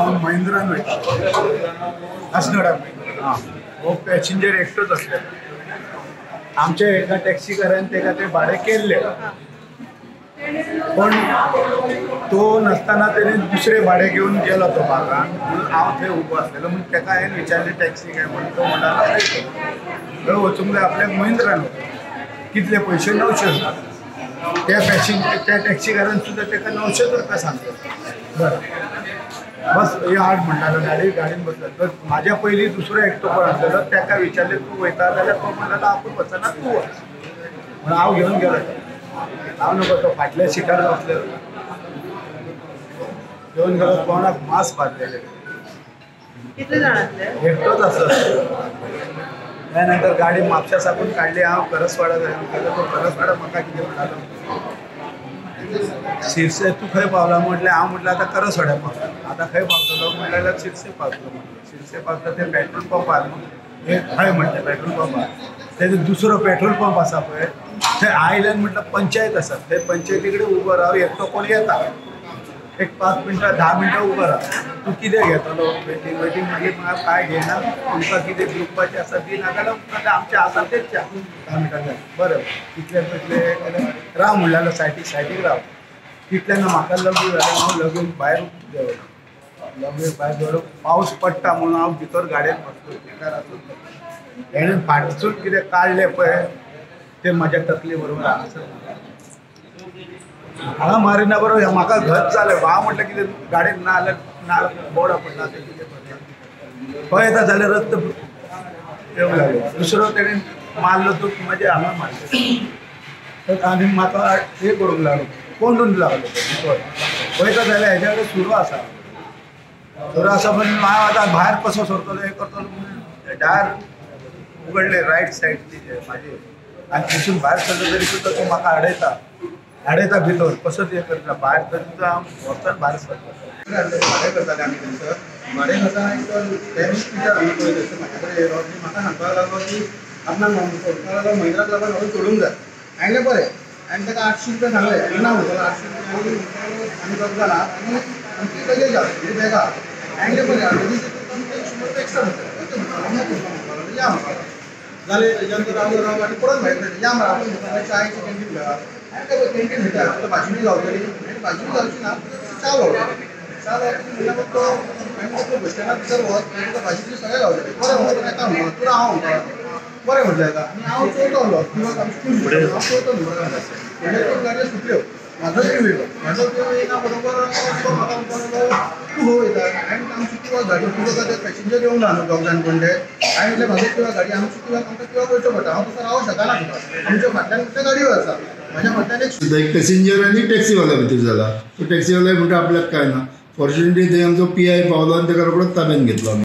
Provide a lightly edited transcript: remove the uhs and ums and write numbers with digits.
हांव महिंद्रान वयता आसनोडा हो पॅसेंजर एकटोच आसलेलो आमच्या एका टॅक्सीकारान तेका ते भाडे केल्ले पण तो नसताना तेणे दुसरे भाडे घेऊन गेलो तो भागान म्हणून हांव थंय उबो आसलेलो म्हणून तेका हांवें विचारलें टॅक्सी काय म्हणून तो म्हणटालो थंय वचूंक जाय आपल्या महिंद्रान कितले पयशे 900 त्या टॅक्सीकारान सुद्दां तेका 900 रुपया सांगलो बरं बस हे हाड म्हणटालो गाडीन बसलो तर म्हाज्या पयलीं दुसरो एकटो कोण आसलेलो तेका विचारलें तूं वयता जाल्यार तो म्हणटालो आपूण वचना तूं वच म्हणून हांव घेवन गेलो हांव नको तो फाटल्या सिटार बसलेलो घेवन गेलो तोंडाक मास्क बांदलेले कितले जाण आसले एकटोच आसलो त्या नंतर गाडी म्हापशा साकून काडली हांव करसवाडा गेलो तो करसवाडा म्हाका कितें म्हणटालो शिरसे तू खंय पावला म्हटलें हांव म्हटलें आतां करसवाड्या पावला आतां खंय पावतलो म्हटलें जाल्यार शिरसे पावतलो म्हटलें शिरसे पावता ते पेट्रोल पंपार न्हू एक खंय म्हणटा पेट्रोल पंपार तेजो दुसरो पेट्रोल पंप आसा पळय थंय आयल्यान म्हटलं पंचायत आसा थंय पंचायती कडेन उबो राव एकटो कोण येता एक 5 मिनटां 10 मिनटां उबो राव तूं कितें घेतलो वेटींग मागीर म्हाका काय घेयना तुमकां कितें ग्रुपाचें आसा ती नाजाल्यार आमचें आसा तेच 10 मिनटां जाय बरें कितले राव म्हणलेलो सायटीक राव तितल्यान म्हाका लग्न जालें हांव लगेच भायर देंवलो लगेच भायर देंवलो पावस पडटा म्हणून हांव भितर गाडयेन बसलो भितर हेणें फाटसून कितें काडलें पळय ते म्हाज्या तकले बरोबर हांगा मारिना बरोबर म्हाका घट जालें हांव म्हटलें कितें गाडयेन ना जाल्यार बोर्डा पडला तें कितें पळयता जाल्यार रक्त येवंक लागलो दुसरो तेणें मारलो तो म्हाज्या हांगा मारलो आनी म्हाका हें करूंक लागलो कोंडून लागलो पळयता जाल्यार हेज्या कडेन सुरू आसा पण हांव आतां भायर कसो सरतलो हें करतलो म्हणून दार उगडलें रायट सायडची म्हाजी आनी तितून भायर सरलो तरी सुद्दां तो म्हाका आडयता भितर कसोच हें करता भायर तरी सुद्दां हांव वचत भायर सरता भाडें करताले आमी थंयसर भाडें करताना एक टिचर हांगा पळय थंयसर म्हाज्या कडेन येयलो म्हाका सांगपाक लागलो की आपणाक सोडपाक लागलो महिंद्राक लागून हांवें सोडूंक जाय हांवें बरें आनी ताका 800 रुपया सांगलें ना म्हणटलो 800 रुपया आनी दोग जाणां आनी आमची लगेज आसा बॅगा हांवें बरें लगेज 100 रुपया एक्स्ट्रा म्हणटालो या म्हाका जालें तेज्या नंतर रावलो आनी परत भायर या म्हळ्यार आपूण चायची कॅन्टीन घाला कॅन्टीन मेळटा तुका भाजी गावतली आनी भाजी गावची ना च्या गावतली तो बस स्टँडार भितर वच तुका भाजी सगळें गावतली बरें म्हणून येता म्हणून तुका हांव म्हणटा बरें म्हटलें हेका आनी हांव चोवतालो किंवां हांव चोवतालो म्हणजे गाडयो सुटल्यो म्हाजो जीव येयलो म्हाजो जीव येयना बरोबर तो म्हाका म्हणपाक तूं खंय वयता हांवें आमची किंवां गाडी तुका ते पॅसेंजर येवंक ना न्हू दोग जाण कोण ते हांवें म्हटलें म्हाजो किंवां गाडी आमची किंवां आमकां किंवां वयचो पडटा हांव तसो रावंक शकना तुका आमच्या फाटल्यान त्या गाडयो आसा म्हाज्या फाटल्यान एक पॅसेंजर आनी टॅक्सीवाला भितर जाला तो टॅक्सीवाला म्हणटा आपल्याक काय ना फॉर्च्युनेटली थंय आमचो PI पावलो आनी ताका रोखडोच ताब्यात घेतलो आमी